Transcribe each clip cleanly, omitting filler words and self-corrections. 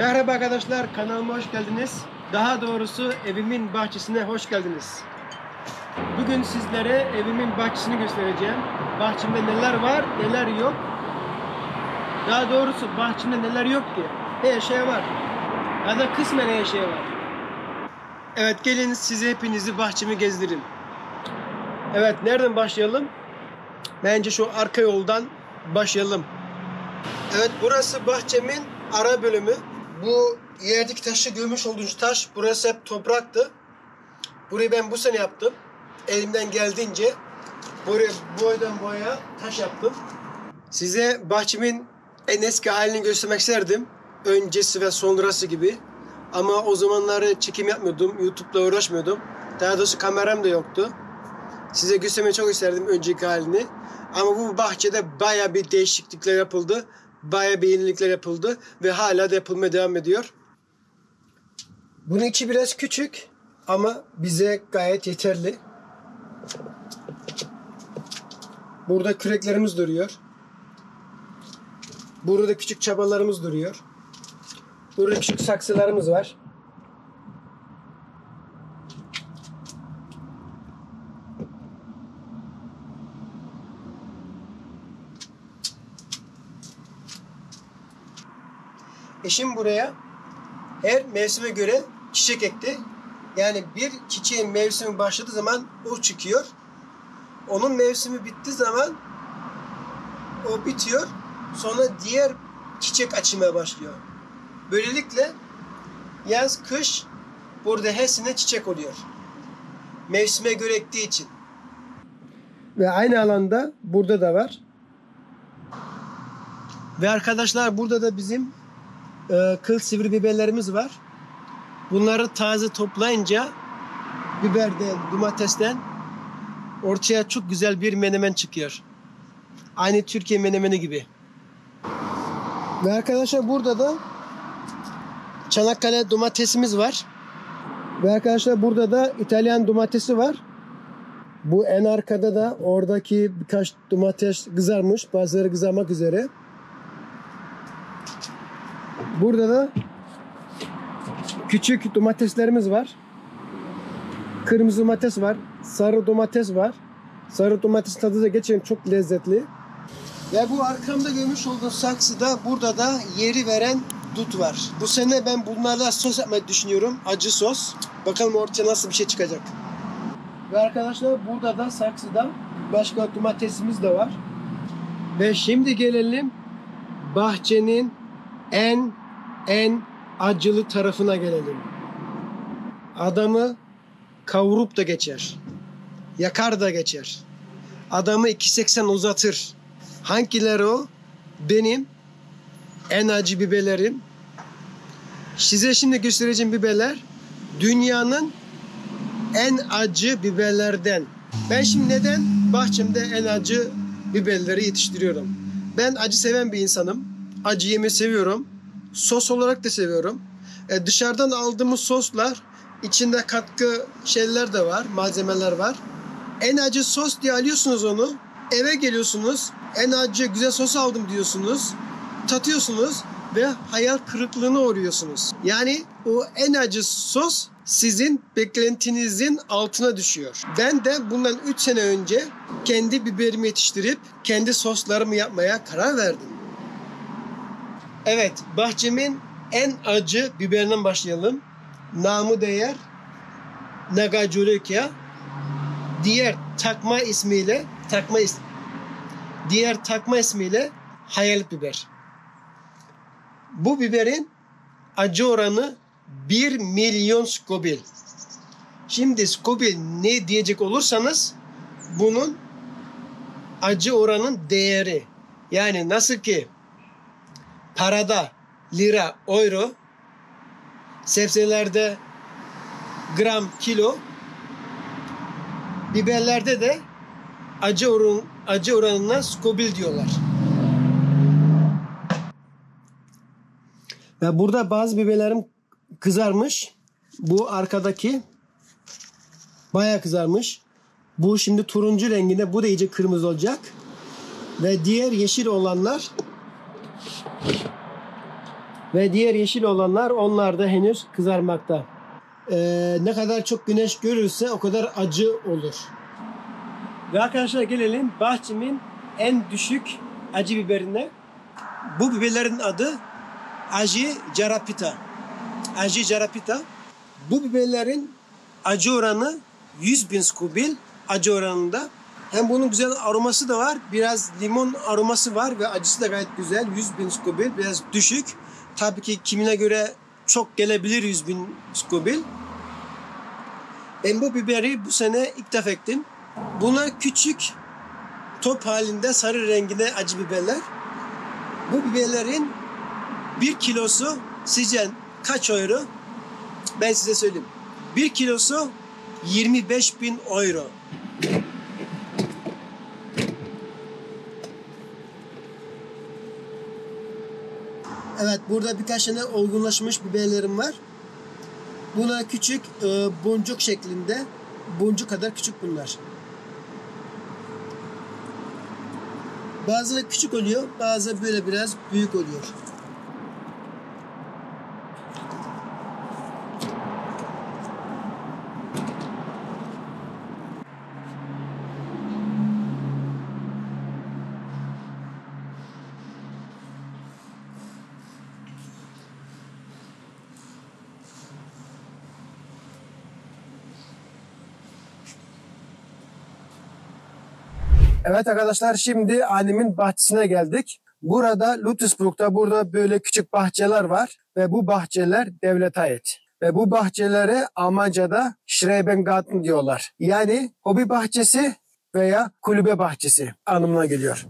Merhaba arkadaşlar, kanalıma hoş geldiniz. Daha doğrusu evimin bahçesine hoş geldiniz. Bugün sizlere evimin bahçesini göstereceğim. Bahçemde neler var, neler yok. Daha doğrusu bahçemde neler yok ki. Her şey var. Ya da kısmen her şey var. Evet, gelin size hepinizi bahçemi gezdireyim. Evet, nereden başlayalım? Bence şu arka yoldan başlayalım. Evet, burası bahçemin ara bölümü. Bu yerdeki taşı görmüş olduğunuz taş, burası hep topraktı. Burayı ben bu sene yaptım. Elimden geldiğince buraya boydan boya taş yaptım. Size bahçemin en eski halini göstermek isterdim. Öncesi ve sonrası gibi. Ama o zamanları çekim yapmıyordum. YouTube'la uğraşmıyordum. Daha doğrusu kameram da yoktu. Size göstermeyi çok isterdim önceki halini. Ama bu bahçede baya bir değişiklikler yapıldı. Baya bir yenilikler yapıldı. Ve hala da yapılmaya devam ediyor. Bunun içi biraz küçük. Ama bize gayet yeterli. Burada küreklerimiz duruyor. Burada küçük çabalarımız duruyor. Burada küçük saksılarımız var. Eşim buraya her mevsime göre çiçek ekti. Yani bir çiçeğin mevsimi başladığı zaman o çıkıyor. Onun mevsimi bittiği zaman o bitiyor. Sonra diğer çiçek açmaya başlıyor. Böylelikle yaz, kış burada hepsine çiçek oluyor. Mevsime göre ektiği için. Ve aynı alanda burada da var. Ve arkadaşlar burada da bizim kıl sivri biberlerimiz var. Bunları taze toplayınca biberden, domatesten ortaya çok güzel bir menemen çıkıyor. Aynı Türkiye menemeni gibi. Ve arkadaşlar burada da Çanakkale domatesimiz var. Ve arkadaşlar burada da İtalyan domatesi var. Bu en arkada da oradaki birkaç domates kızarmış. Bazıları kızarmak üzere. Burada da küçük domateslerimiz var. Kırmızı domates var. Sarı domates var. Sarı domates tadı da geçen çok lezzetli. Ve bu arkamda görmüş olduğunuz saksıda burada da yeri veren dut var. Bu sene ben bunlarla sos yapmayı düşünüyorum. Acı sos. Bakalım ortaya nasıl bir şey çıkacak. Ve arkadaşlar burada da saksıda başka domatesimiz de var. Ve şimdi gelelim bahçenin en acılı tarafına gelelim. Adamı kavurup da geçer. Yakar da geçer. Adamı 2.80 uzatır. Hangileri o? Benim en acı biberlerim. Size şimdi göstereceğim biberler dünyanın en acı biberlerden. Ben şimdi neden bahçemde en acı biberleri yetiştiriyorum? Ben acı seven bir insanım. Acı yemeyi seviyorum. Sos olarak da seviyorum. Dışarıdan aldığımız soslar içinde katkı şeyler de var, malzemeler var. En acı sos diye alıyorsunuz onu. Eve geliyorsunuz. En acı güzel sos aldım diyorsunuz. Tatıyorsunuz ve hayal kırıklığına uğruyorsunuz. Yani o en acı sos sizin beklentinizin altına düşüyor. Ben de bundan 3 sene önce kendi biberimi yetiştirip kendi soslarımı yapmaya karar verdim. Evet, bahçemin en acı biberinden başlayalım. Namı değer Nagajurukia. Diğer takma ismiyle hayalet biber. Bu biberin acı oranı 1 milyon Scoville. Şimdi Scoville ne diyecek olursanız bunun acı oranın değeri. Yani nasıl ki parada lira, euro, sebzelerde gram, kilo, biberlerde de acı oranına Scoville diyorlar. Ve burada bazı biberlerim kızarmış. Bu arkadaki bayağı kızarmış. Bu şimdi turuncu renginde. Bu da iyice kırmızı olacak. Ve diğer yeşil olanlar Ve diğer yeşil olanlar, onlar da henüz kızarmakta. Ne kadar çok güneş görürse o kadar acı olur. Ve arkadaşlar gelelim bahçemin en düşük acı biberine. Bu biberlerin adı Acı Jarapita. Acı Jarapita. Bu biberlerin acı oranı 100.000 Scoville acı oranında. Hem bunun güzel aroması da var. Biraz limon aroması var ve acısı da gayet güzel. 100.000 Scoville biraz düşük. Tabii ki kimine göre çok gelebilir 100.000 Scoville. Ben bu biberi bu sene ilk defa ektim. Bunlar küçük top halinde sarı renginde acı biberler. Bu biberlerin 1 kilosu sizce kaç euro? Ben size söyleyeyim. 1 kilosu 25.000 euro. Evet, burada birkaç tane olgunlaşmış biberlerim var. Bunlar küçük, boncuk şeklinde. Boncuk kadar küçük bunlar. Bazıları küçük oluyor, bazıları böyle biraz büyük oluyor. Evet arkadaşlar, şimdi annemin bahçesine geldik. Burada Ludwigsburg'da burada böyle küçük bahçeler var ve bu bahçeler devlete ait. Ve bu bahçelere Almanca'da Schrebergarten diyorlar. Yani hobi bahçesi veya kulübe bahçesi anlamına geliyor.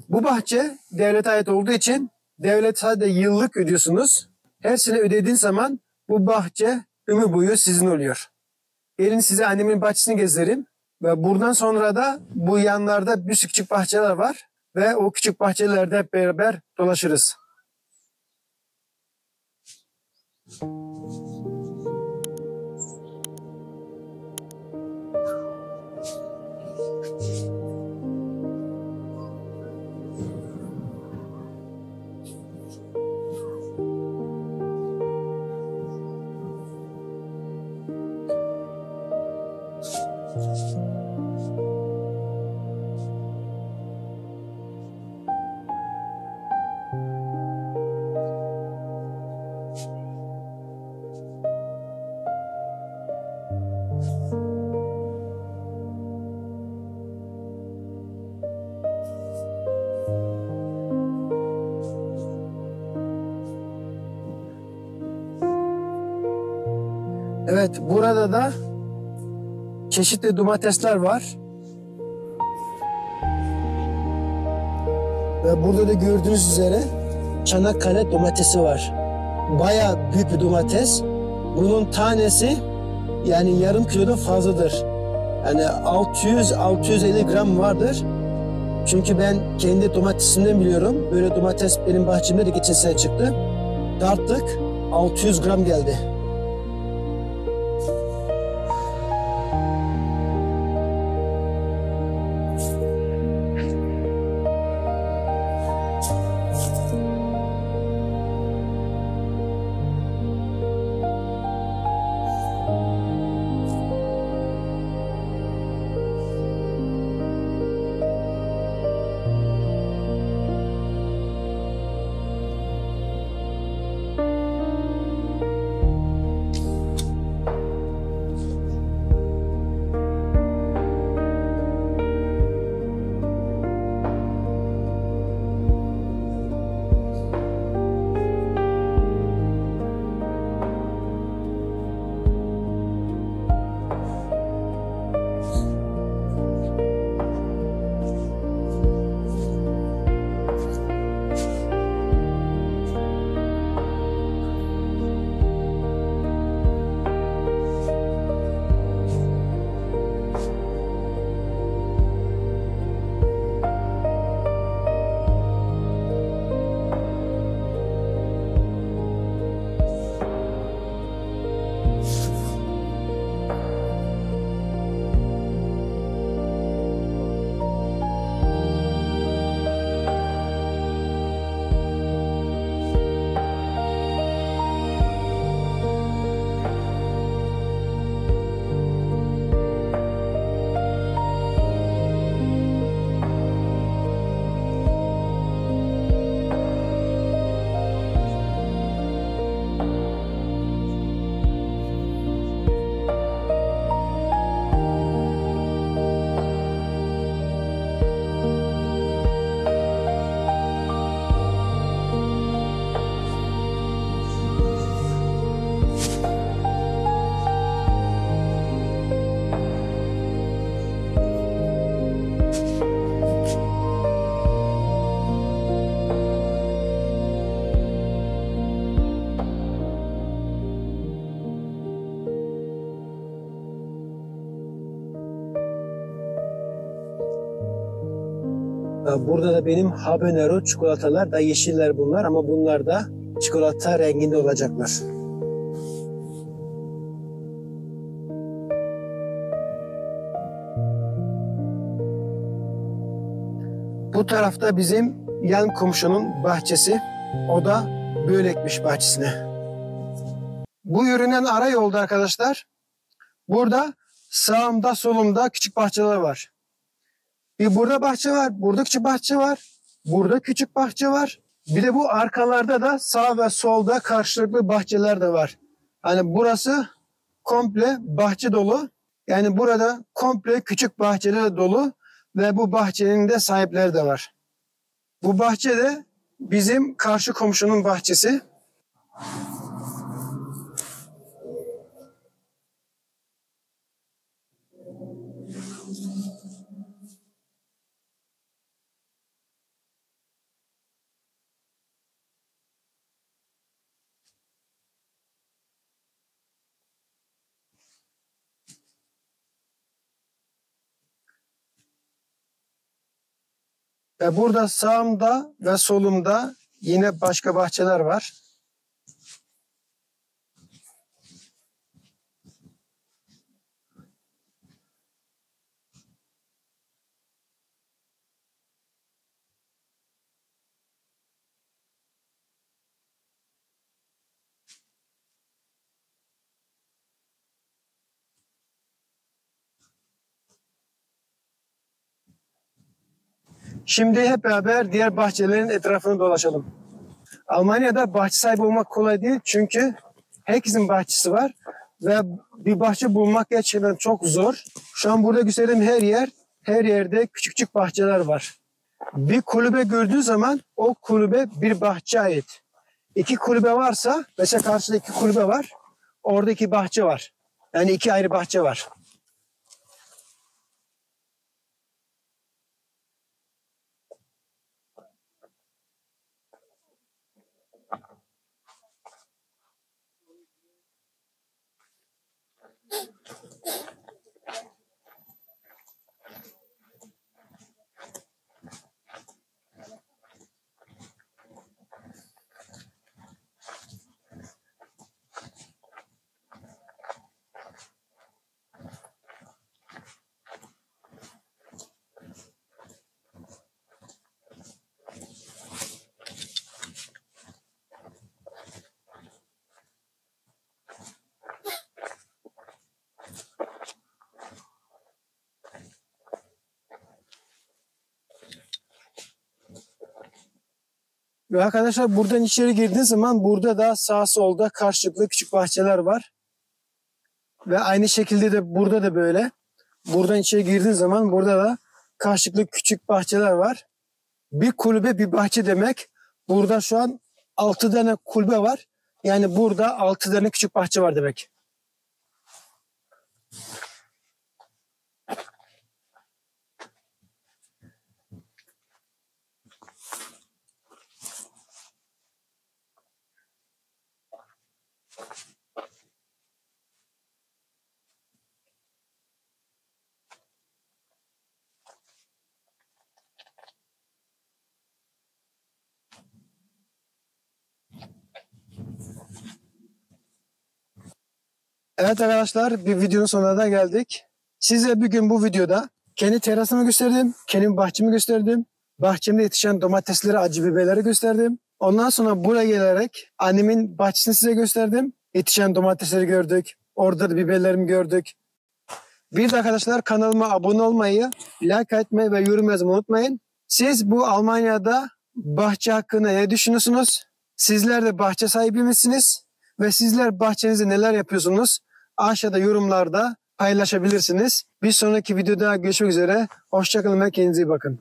Bu bahçe devlete ait olduğu için devlet sadece yıllık ödüyorsunuz. Her sene ödediğin zaman bu bahçe ömür boyu sizin oluyor. Gelin size annemin bahçesini gezdireyim. Ve buradan sonra da bu yanlarda bir küçük bahçeler var. Ve o küçük bahçelerde hep beraber dolaşırız. Evet, burada da çeşitli domatesler var. Ve burada da gördüğünüz üzere Çanakkale domatesi var. Bayağı büyük bir domates. Bunun tanesi yani yarım kilodan fazladır. Yani 600-650 gram vardır. Çünkü ben kendi domatesimden biliyorum. Böyle domates benim bahçemde de geçen sene çıktı. Tarttık, 600 gram geldi. Burada da benim habanero çikolatalar da yeşiller bunlar ama bunlar da çikolata renginde olacaklar. Bu tarafta bizim yan komşunun bahçesi. O da böyle ekmiş bahçesine. Bu yürünen ara yolda arkadaşlar. Burada sağımda solumda küçük bahçeler var. Bir burada bahçe var, burada küçük bahçe var, burada küçük bahçe var. Bir de bu arkalarda da sağ ve solda karşılıklı bahçeler de var. Hani burası komple bahçe dolu. Yani burada komple küçük bahçeler dolu ve bu bahçenin de sahipleri de var. Bu bahçe de bizim karşı komşunun bahçesi. Ve burada sağımda ve solumda yine başka bahçeler var. Şimdi hep beraber diğer bahçelerin etrafını dolaşalım. Almanya'da bahçe sahibi olmak kolay değil çünkü herkesin bahçesi var ve bir bahçe bulmak gerçekten çok zor. Şu an burada gösterdiğim her yerde küçük küçük bahçeler var. Bir kulübe gördüğü zaman o kulübe bir bahçeye ait. İki kulübe varsa, mesela karşıda iki kulübe var, orada iki bahçe var. Yani iki ayrı bahçe var. Ve arkadaşlar buradan içeri girdiğiniz zaman burada da sağ solda karşılıklı küçük bahçeler var. Ve aynı şekilde de burada da böyle. Buradan içeri girdiğiniz zaman burada da karşılıklı küçük bahçeler var. Bir kulübe bir bahçe demek. Burada şu an 6 tane kulübe var. Yani burada 6 tane küçük bahçe var demek. Evet arkadaşlar, bir videonun sonuna da geldik. Size bugün bu videoda kendi terasımı gösterdim, kendi bahçemi gösterdim. Bahçemde yetişen domatesleri, acı biberleri gösterdim. Ondan sonra buraya gelerek annemin bahçesini size gösterdim. Yetişen domatesleri gördük. Orada da biberlerimi gördük. Bir de arkadaşlar kanalıma abone olmayı, like etmeyi ve yorum yazmayı unutmayın. Siz bu Almanya'da bahçe hakkında ne düşünüyorsunuz? Sizler de bahçe sahibi misiniz? Ve sizler bahçenizde neler yapıyorsunuz? Aşağıda yorumlarda paylaşabilirsiniz. Bir sonraki videoda görüşmek üzere. Hoşça kalın ve kendinize iyi bakın.